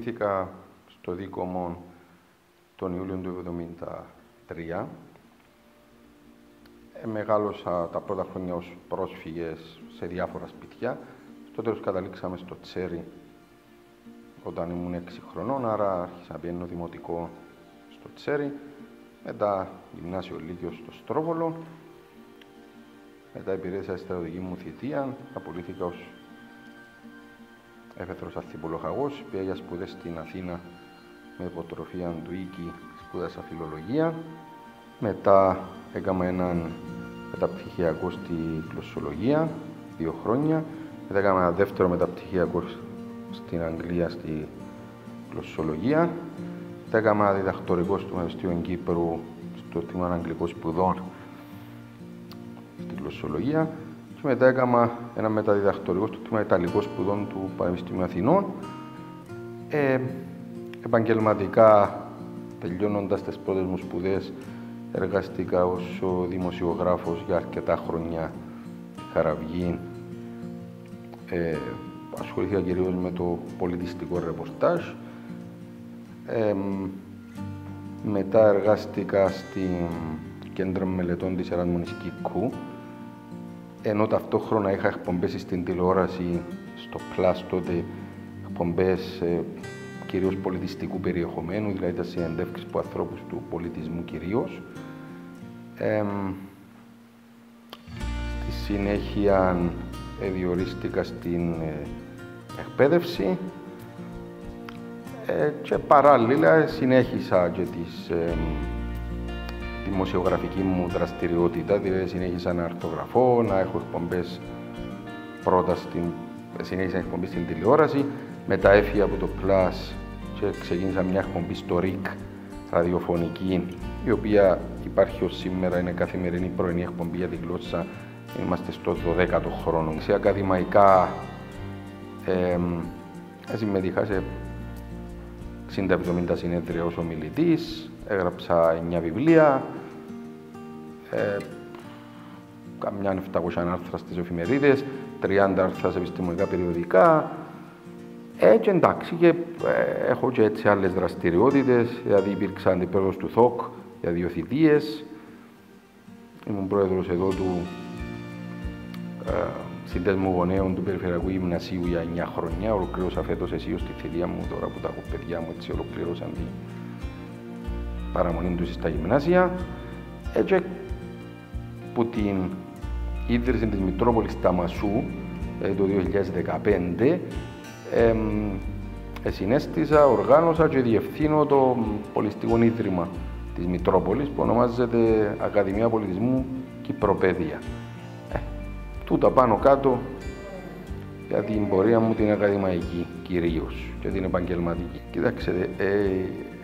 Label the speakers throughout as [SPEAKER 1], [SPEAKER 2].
[SPEAKER 1] Γεννήθηκα στο Δίκομο τον Ιούλιο του 1973. Μεγάλωσα τα πρώτα χρόνια ως πρόσφυγες σε διάφορα σπιτιά. Στο τέλος καταλήξαμε στο Τσέρι όταν ήμουν 6 χρονών, άρα άρχισα να πηγαίνω δημοτικό στο Τσέρι, μετά γυμνάσιο Λύκειο στο Στρόβολο, μετά υπηρέτησα στη στρατιωτική μου θητεία, απολύθηκα ως έφεθρος ανθιπολογαγός, πήγα για σπουδές στην Αθήνα με υποτροφία του Ίκη, σπούδασα φιλολογία. Μετά έκανα έναν μεταπτυχιακό στη γλωσσολογία, 2 χρόνια. Μετά έκανα ένα δεύτερο μεταπτυχιακό στην Αγγλία, στη γλωσσολογία. Μετά έκανα ένα διδακτορικό στο Πανεπιστήμιο Κύπρου, στο τμήμα Αγγλικών Σπουδών, στη γλωσσολογία. Και μετά έκανα ένα μεταδιδακτορικό στο τμήμα Ιταλικών Σπουδών του Πανεπιστήμιου Αθηνών. Επαγγελματικά, τελειώνοντας τις πρώτες μου σπουδές, εργαστήκα ως δημοσιογράφος για αρκετά χρόνια στη Χαραυγή. Ασχολήθηκα κυρίως με το πολιτιστικό ρεπορτάζ. Μετά εργάστηκα στην Κέντρο Μελετών της Εράσμονης Κικού, ενώ ταυτόχρονα είχα εκπομπές στην τηλεόραση, στο Plus τότε, εκπομπές κυρίως πολιτιστικού περιεχομένου, δηλαδή τα συνεντεύξεις από ανθρώπους του πολιτισμού κυρίως. Στη συνέχεια διορίστηκα στην εκπαίδευση και παράλληλα συνέχισα και τη δημοσιογραφική μου δραστηριότητα, δηλαδή συνέχισα να αρθογραφώ, να έχω εκπομπές πρώτα συνέχισα εκπομπή στην τηλεόραση, μετά έφυγα από το Plus και ξεκίνησα μια εκπομπή στο ΡΙΚ ραδιοφωνική, η οποία υπάρχει ως σήμερα, είναι καθημερινή πρωινή εκπομπή για τη γλώσσα. Είμαστε στο 12ο χρόνο. Σε ακαδημαϊκά συμμετείχα σε 60-70 συνέδρια ως ομιλητής, έγραψα 9 βιβλία, καμιά 700 άρθρα στις εφημερίδες, 30 άρθρα σε επιστημονικά περιοδικά. Και εντάξει, και έχω και έτσι άλλες δραστηριότητες, δηλαδή υπήρξα αντιπρόεδρος του ΘΟΚ για 2 θητείες, ήμουν πρόεδρος εδώ του Συνδέσμου Γονέων του Περιφερειακού Γυμνασίου για 9 χρόνια, ολοκλήρωσα φέτος αισίως τη θητεία μου, τώρα που τα έχω παιδιά μου έτσι ολοκλήρωσαν την παραμονή τους στα γυμνάσια. Έτσι, που την ίδρυση της Μητρόπολης Ταμασσού, το 2015, συνέστησα, οργάνωσα και διευθύνω το πολιστικό ίδρυμα της Μητρόπολης που ονομάζεται Ακαδημία Πολιτισμού Κυπροπαίδεια. Τούτα πάνω κάτω για την πορεία μου την ακαδημαϊκή κυρίως και την επαγγελματική. Κοιτάξτε,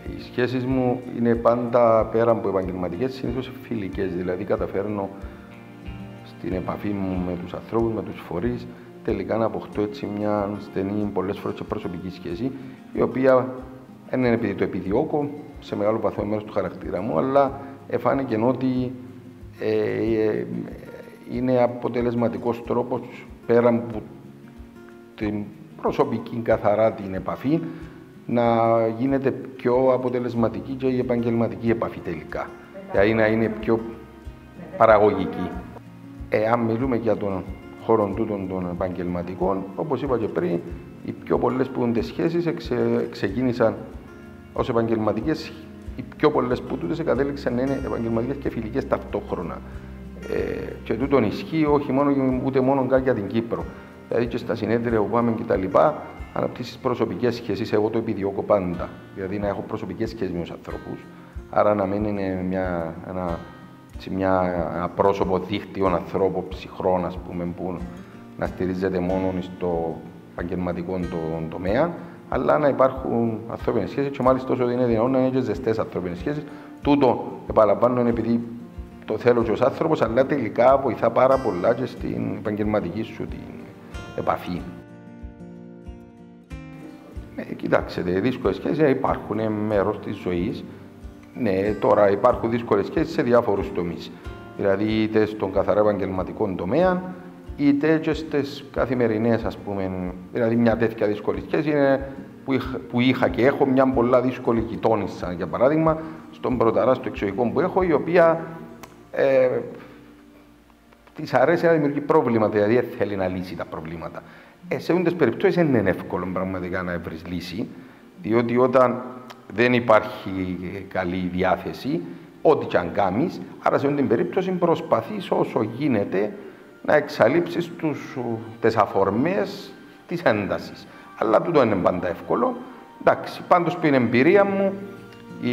[SPEAKER 1] οι σχέσεις μου είναι πάντα πέρα από επαγγελματικές, συνήθως φιλικές, δηλαδή καταφέρνω στην επαφή μου με τους ανθρώπους, με τους φορείς, τελικά να αποκτώ έτσι μια στενή, πολλές φορές και προσωπική σχέση, η οποία δεν είναι επειδή το επιδιώκω, σε μεγάλο βαθμό μέρος του χαρακτήρα μου, αλλά εφάνηκε ότι είναι αποτελεσματικός τρόπος, πέρα από την προσωπική καθαρά την επαφή, να γίνεται πιο αποτελεσματική και η επαγγελματική επαφή τελικά. Δηλαδή να είναι πιο παραγωγική. Αν μιλούμε για τον χώρο τούτων των επαγγελματικών, όπως είπα και πριν, οι πιο πολλές σπουδαίες σχέσεις ξεκίνησαν ως επαγγελματικές, οι πιο πολλές που τούτες κατέληξαν να είναι επαγγελματικές και φιλικές ταυτόχρονα. Και τούτον ισχύει όχι μόνο ούτε μόνο για την Κύπρο. Δηλαδή και στα συνέδρια που πάμε κτλ. Αναπτύσσεις προσωπικές σχέσεις, εγώ το επιδιώκω πάντα. Δηλαδή να έχω προσωπικές σχέσεις με τους ανθρώπους. Άρα να μην είναι ένα πρόσωπο δίκτυο ανθρώπων ψυχρών, ας πούμε, που να στηρίζεται μόνο στο επαγγελματικό τομέα, αλλά να υπάρχουν ανθρώπινες σχέσεις και μάλιστα όσο είναι δυνατόν να είναι και ζεστές ανθρώπινες σχέσεις. Τούτο, επαναλαμβάνω, είναι επειδή το θέλω και ως άνθρωπος, αλλά τελικά βοηθά πάρα πολλά και στην επαγγελματική σου την επαφή. Κοιτάξτε, δύσκολες σχέσεις υπάρχουν, είναι μέρος της ζωής. Ναι, τώρα υπάρχουν δύσκολες σχέσεις σε διάφορους τομείς. Δηλαδή, είτε στον καθαρά επαγγελματικό τομέα, είτε και στις καθημερινές, ας πούμε. Δηλαδή, μια τέτοια δύσκολη σχέση είναι που είχα και έχω μια πολλά δύσκολη γειτόνισσα, για παράδειγμα, στον Πρωταρά, στο εξωτερικό που έχω, η οποία της αρέσει να δημιουργεί πρόβλημα, δηλαδή δεν θέλει να λύσει τα προβλήματα. Σε αυτές τις περιπτώσεις δεν είναι εύκολο πραγματικά να βρεις λύση, διότι όταν δεν υπάρχει καλή διάθεση, ό,τι και αν κάνεις, άρα σε αυτήν την περίπτωση προσπαθείς όσο γίνεται να εξαλείψεις τις αφορμές της έντασης. Αλλά τούτο είναι πάντα εύκολο. Εντάξει, πάντως στην εμπειρία μου, η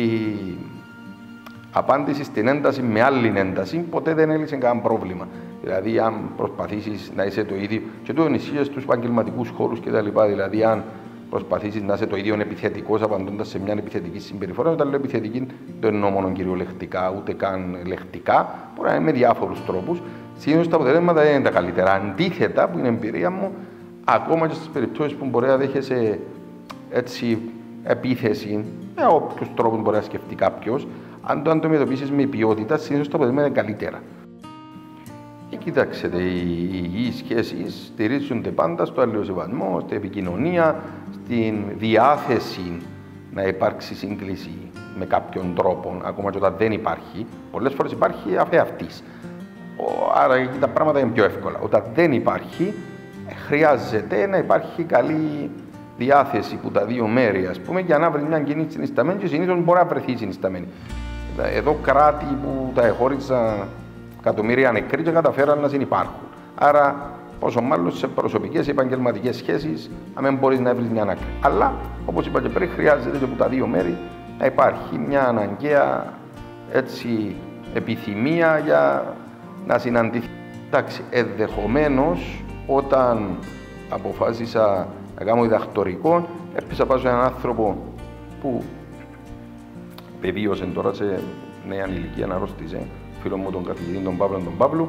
[SPEAKER 1] απάντηση στην ένταση με άλλη ένταση ποτέ δεν έλυσε κανένα πρόβλημα. Δηλαδή, αν προσπαθήσεις να είσαι το ίδιο, και το ενισχύει στους επαγγελματικούς χώρους κτλ. Δηλαδή, αν προσπαθήσεις να είσαι το ίδιο επιθετικός απαντώντας σε μια επιθετική συμπεριφορά, όταν λέω επιθετική, δεν εννοώ μόνο κυριολεκτικά, ούτε καν λεκτικά, μπορεί να είναι με διάφορους τρόπους. Συνήθως τα αποτελέσματα δεν είναι τα καλύτερα. Αντίθετα, που είναι εμπειρία μου, ακόμα και στις περιπτώσεις που μπορεί να δέχεσαι έτσι επίθεση, με όποιους τρόπους μπορεί να σκεφτεί κάποιος, αν το αντιμετωπίσεις με ποιότητα, συνήθως τα αποτελέσματα είναι καλύτερα. Κοιτάξτε, οι υγιείς σχέσεις στηρίζονται πάντα στο αλληλοσεβασμό, στην επικοινωνία, στην διάθεση να υπάρξει σύγκληση με κάποιον τρόπο, ακόμα και όταν δεν υπάρχει. Πολλές φορές υπάρχει αφεαυτής. Άρα εκεί τα πράγματα είναι πιο εύκολα. Όταν δεν υπάρχει, χρειάζεται να υπάρχει καλή διάθεση που τα δύο μέρη, ας πούμε, για να βρει μια κοινή συνισταμένη και συνήθως μπορεί να βρεθεί συνισταμένη. Εδώ κράτη που τα εχώριζαν εκατομμύρια νεκροί και καταφέραν να συνυπάρχουν. Άρα, πόσο μάλλον σε προσωπικές ή επαγγελματικές σχέσεις, αν δεν μπορείς να βρεις μια άκρη. Αλλά, όπως είπα και πριν, χρειάζεται και από τα δύο μέρη να υπάρχει μια αναγκαία έτσι, επιθυμία για να συναντηθεί. Εντάξει, ενδεχομένως, όταν αποφάσισα να κάνω διδακτορικό, έπαιζα πάνω σε έναν άνθρωπο που πεβίωσε τώρα σε νέα ηλικία, αρρώστησε, φίλο μου τον καθηγητή, τον Παύλου,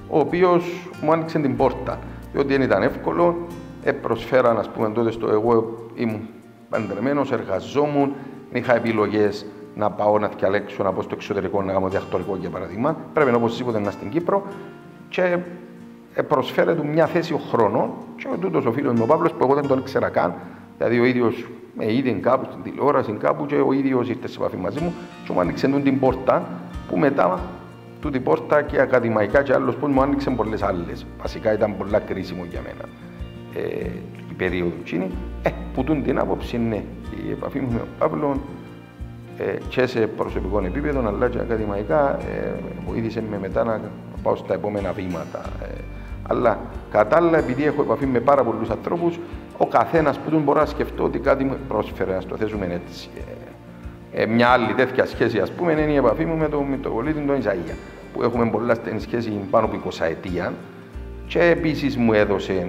[SPEAKER 1] ο οποίος μου άνοιξε την πόρτα, διότι δεν ήταν εύκολο. Προσφέραν, ας πούμε, τότε εγώ ήμουν παντρεμένος, εργαζόμουν, είχα επιλογές να πάω να διαλέξω, να πάω στο εξωτερικό, να κάνω διδακτορικό για παράδειγμα. Πρέπει οπωσδήποτε να στην Κύπρο και προσφέρε του μια θέση ο χρόνος. Και ο τούτος ο φίλος μου ο Παύλος, που εγώ δεν τον ήξερα καν, δηλαδή ο ίδιος με είδε κάπου στην τηλεόραση κάπου και ο ίδιος ήρθε σε επαφή μαζί μου και μου άνοιξε την πόρτα, που μετά τούτη πόρτα και ακαδημαϊκά και άλλος που μου άνοιξε πολλές άλλες. Βασικά ήταν πολλά κρίσιμο για μένα η περίοδο εκείνη. Που τούν την άποψη είναι η επαφή μου με τον Παύλο και σε προσωπικό επίπεδο αλλά και ακαδημαϊκά βοήθησε με μετά να πάω στα επόμενα βήματα. Αλλά κατά άλλα, επειδή έχω επαφή με πάρα πολλούς ανθρώπους, ο καθένας που τον μπορώ να σκεφτώ ότι κάτι μου πρόσφερε, να το θέσουμε έτσι. Μια άλλη τέτοια σχέση, ας πούμε, είναι η επαφή μου με τον Μητροπολίτη τον Ισαΐα, που έχουμε πολλά στενή σχέση πάνω από 20 ετία και επίσης μου έδωσε,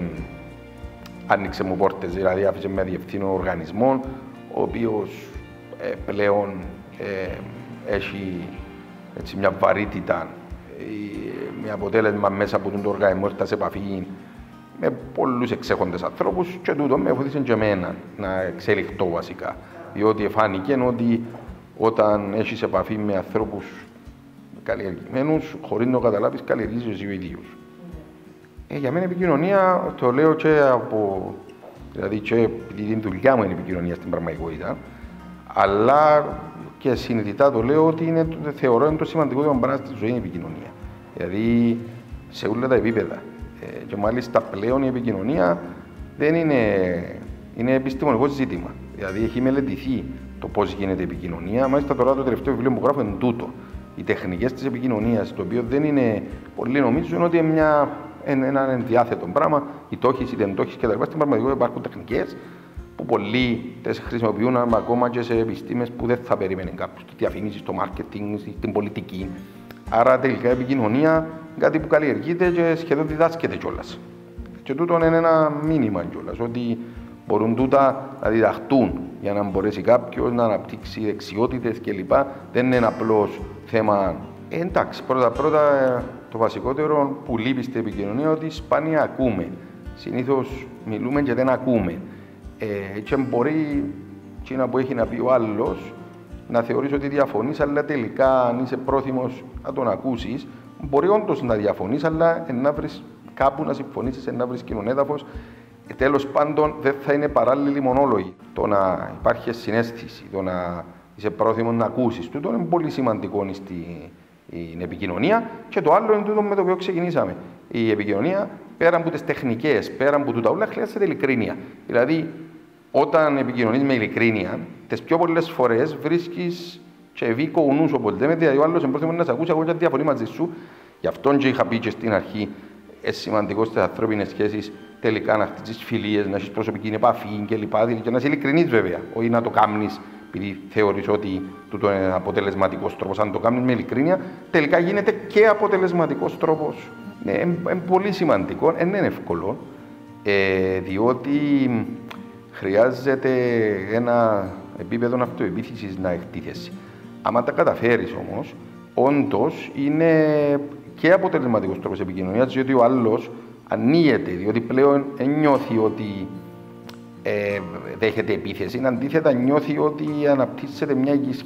[SPEAKER 1] άνοιξε μου πόρτες, δηλαδή άφησε με διευθύνω οργανισμό, ο οποίος πλέον έχει έτσι, μια βαρύτητα, με αποτέλεσμα μέσα από τον οργανισμό ήρθα σε επαφή με πολλούς εξέχοντες ανθρώπους και τούτο με βοήθησε και εμένα να εξελιχθώ βασικά. Διότι φάνηκε ότι όταν έχεις επαφή με ανθρώπους καλλιεργημένους, χωρίς να το καταλάβεις, καλλιεργείς εσύ ο ίδιος. Για μένα η επικοινωνία, το λέω και από, δηλαδή και επειδή την δουλειά μου είναι η επικοινωνία στην πραγματικότητα, αλλά και συνειδητά το λέω ότι είναι, θεωρώ είναι το σημαντικότερο πράγμα στη ζωή η επικοινωνία. Δηλαδή σε όλα τα επίπεδα. Και μάλιστα πλέον η επικοινωνία δεν είναι επιστημονικό ζήτημα. Δηλαδή έχει μελετηθεί το πώς γίνεται η επικοινωνία. Μάλιστα τώρα το τελευταίο βιβλίο που γράφω είναι τούτο. Οι τεχνικές της επικοινωνίας, το οποίο δεν είναι πολλοί νομίζουν ότι είναι ένα ενδιάθετο πράγμα, η τόχηση, η δεν τόχηση κτλ. Στην πραγματικότητα υπάρχουν τεχνικές που πολλοί τις χρησιμοποιούν ακόμα και σε επιστήμες που δεν θα περίμενε κάποιος. Στη διαφήμιση, στο marketing, στην πολιτική. Άρα τελικά η επικοινωνία είναι κάτι που καλλιεργείται και σχεδόν διδάσκεται κιόλας. Και τούτο είναι ένα μήνυμα κιόλας, ότι μπορούν τούτα να διδαχτούν για να μπορέσει κάποιος να αναπτύξει δεξιότητες κλπ. Δεν είναι απλώς θέμα. Εντάξει, πρώτα το βασικότερο που λείπει στην επικοινωνία ότι σπάνια ακούμε. Συνήθως μιλούμε και δεν ακούμε. Και μπορεί εκείνα που έχει να πει ο άλλος να θεωρείς ότι διαφωνείς, αλλά τελικά αν είσαι πρόθυμος να τον ακούσεις, μπορεί όντως να διαφωνείς, αλλά να βρεις κάπου να συμφωνήσεις, να βρεις κοινό έδαφος. τέλος πάντων δεν θα είναι παράλληλοι μονόλογοι. Το να υπάρχει συναίσθηση, το να είσαι πρόθυμος να ακούσεις, τούτο είναι πολύ σημαντικό στην επικοινωνία. Και το άλλο είναι τούτο με το οποίο ξεκινήσαμε. Η επικοινωνία, πέρα από τις τεχνικές, πέρα από τούτα όλα, χρειάζεται ειλικρίνεια. Δηλαδή, όταν επικοινωνείς με ειλικρίνεια, τις πιο πολλές φορές βρίσκεις και βίκο ο νους, όπως λέμε, δηλαδή ο άλλος είναι πρόθυμος να σε ακούσει, ακόμα και διαφωνεί μαζί σου. Γι' αυτόν και είχα πει και στην αρχή, είναι σημαντικό στις ανθρώπινες σχέσεις τελικά να χτίσεις φιλίες, να έχεις προσωπική επαφή κλπ. Και να είσαι ειλικρινής βέβαια, όχι να το κάνεις επειδή θεωρείς ότι τούτο είναι αποτελεσματικός τρόπος. Αν το κάνεις με ειλικρίνεια, τελικά γίνεται και αποτελεσματικός τρόπος. Είναι πολύ σημαντικό, δεν είναι εύκολο, διότι χρειάζεται ένα επίπεδο αυτοεπίθεσης να εκτίθεσαι. Αν τα καταφέρεις όμως, όντως είναι και αποτελεσματικός τρόπος επικοινωνίας, διότι ο άλλος ανοίγεται, διότι πλέον νιώθει ότι δέχεται επίθεση, αντίθετα νιώθει ότι αναπτύσσεται μια υγιή.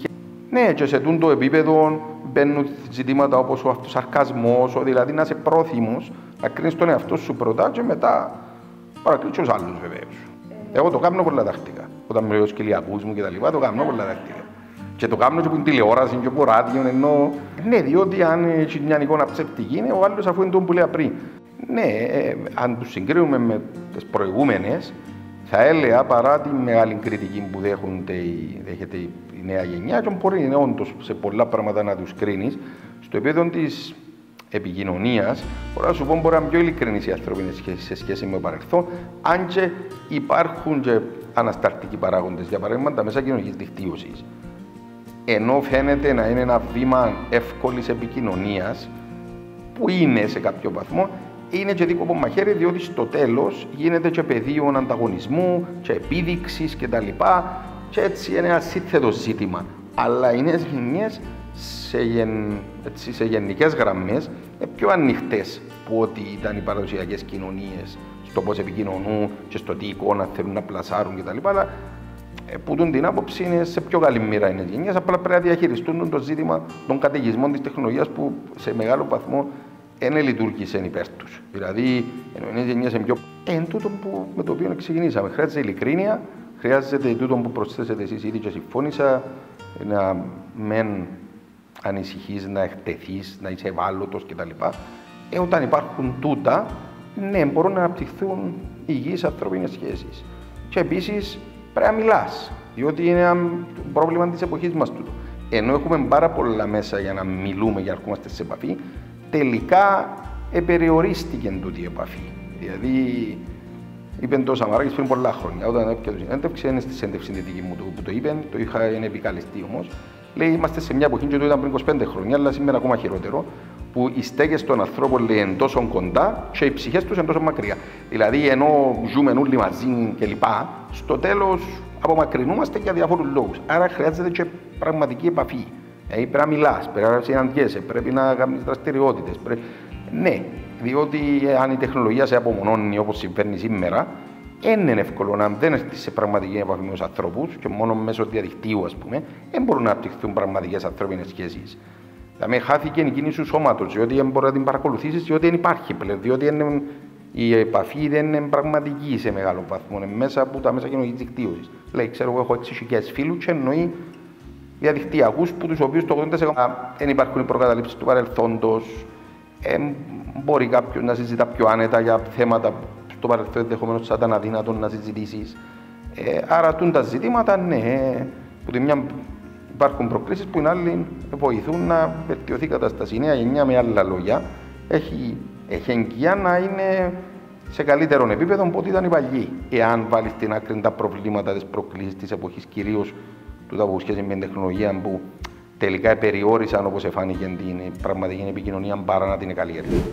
[SPEAKER 1] Ναι, και σε τούτο επίπεδο μπαίνουν ζητήματα όπως ο αυτοσαρκασμός, δηλαδή να είσαι πρόθυμος να κρίνεις τον εαυτό σου πρώτα και μετά παρακρίνεις τους άλλους βεβαίως. Εγώ το κάνω πολλά τακτικά. Όταν μιλάω στους κοιλιακούς μου κτλ. Το κάνω πολλά τακτικά. Και το κάνω και από την τηλεόραση και από ράδιο, ενώ. Ναι, διότι αν έχει μια εικόνα ψευτική, είναι ο άλλος αφού είναι τον που λέει πριν. Ναι, αν τους συγκρίνουμε με τις προηγούμενες, θα έλεγα παρά τη μεγάλη κριτική που δέχεται η νέα γενιά, και μπορεί είναι όντως σε πολλά πράγματα να τους κρίνεις, στο επίπεδο της επικοινωνίας, μπορώ να σου πω μπορεί να είναι πιο ειλικρινείς οι ανθρώπινες σχέσεις σε σχέση με το παρελθόν, αν και υπάρχουν και ανασταλτικοί παράγοντες, για παράδειγμα τα μέσα κοινωνικής δικτύωσης. Ενώ φαίνεται να είναι ένα βήμα εύκολης επικοινωνίας, που είναι σε κάποιο βαθμό, είναι και δίκοπο μαχαίρι, διότι στο τέλος γίνεται και πεδίο ανταγωνισμού και επίδειξης κτλ. Και έτσι είναι ένα σύνθετο ζήτημα. Αλλά οι νέες γενιές σε γενικές γραμμές είναι πιο ανοιχτές από ό,τι ήταν οι παραδοσιακές κοινωνίες, στο πώς επικοινωνούν και στο τι εικόνα θέλουν να πλασάρουν κτλ. Αλλά που την άποψη είναι σε πιο καλή μοίρα οι νέες γενιές. Απλά πρέπει να διαχειριστούν το ζήτημα των καταιγισμών της τεχνολογίας που σε μεγάλο βαθμό δεν λειτουργήσε υπέρ τους. Δηλαδή, οι νέες γενιές είναι πιο. Τούτο με το οποίο ξεκινήσαμε. Χρειάζεται ειλικρίνεια, χρειάζεται τούτο που προσθέσετε εσείς ήδη και συμφώνησα, να μεν ανησυχείς, να εκτεθείς, να είσαι ευάλωτος κτλ. Όταν υπάρχουν τούτα, ναι, μπορούν να αναπτυχθούν υγιείς ανθρώπινες σχέσεις. Και επίσης πρέπει να μιλάς, διότι είναι ένα πρόβλημα της εποχής μας τούτο. Ενώ έχουμε πάρα πολλά μέσα για να μιλούμε, για να ερχόμαστε σε επαφή, τελικά περιορίστηκε τούτη η επαφή. Δηλαδή, είπε το Σαμαράκης πριν πολλά χρόνια, όταν έπιασε τη συνέντευξη, είναι στη συνέντευξη δική μου που το είπε, το είχα επικαλεστεί όμως. Λέει, είμαστε σε μια εποχή, και το ήταν πριν 25 χρόνια, αλλά σήμερα ακόμα χειρότερο, που οι στέκες των ανθρώπων είναι τόσο κοντά και οι ψυχές τους είναι τόσο μακριά. Δηλαδή, ενώ ζούμε όλοι μαζί κλπ., στο τέλος απομακρυνούμαστε για διάφορους λόγους. Άρα χρειάζεται και πραγματική επαφή. Πρέπει να μιλάς, πρέπει να συναντιέσαι, πρέπει να κάνεις δραστηριότητες. Ναι, διότι αν η τεχνολογία σε απομονώνει όπως συμβαίνει σήμερα, δεν είναι εύκολο να δεν έρθεις σε πραγματική επαφή με τους ανθρώπους και μόνο μέσω διαδικτύου, ας πούμε, δεν μπορούν να απτυχθούν πραγματικές ανθρώπινες σχέσεις. Δηλαδή, χάθηκε η κίνηση του σώματος, διότι δεν μπορεί να την παρακολουθήσεις, διότι δεν υπάρχει πλέον, διότι η επαφή δεν είναι πραγματική σε μεγάλο βαθμό, είναι μέσα από τα μέσα κοινωνικής δικτύωσης. Λέει, ξέρω εγώ, έχω 6.000 φίλους και εννοεί διαδικτυακούς, που τους οποίους το 80% δεν υπάρχουν οι προκαταλήψεις του παρελθόντος. Μπορεί κάποιος να συζητά πιο άνετα για θέματα που στο παρελθόν ενδεχομένως θα ήταν αδύνατο να συζητήσεις. Άρα, τα ζητήματα, ναι, που τη μια υπάρχουν προκλήσεις που οι άλλοι βοηθούν να βελτιωθεί η κατάσταση. Η νέα γενιά, με άλλα λόγια, έχει εγκυιά να είναι σε καλύτερο επίπεδο από ό,τι ήταν οι παλιοί. Εάν βάλει στην άκρη τα προβλήματα, τις προκλήσεις της εποχής, κυρίως τούτα που σχέση με την τεχνολογία, που τελικά περιόρισαν, όπως εφάνηκε, την πραγματική επικοινωνία παρά να την καλλιεργήσουν.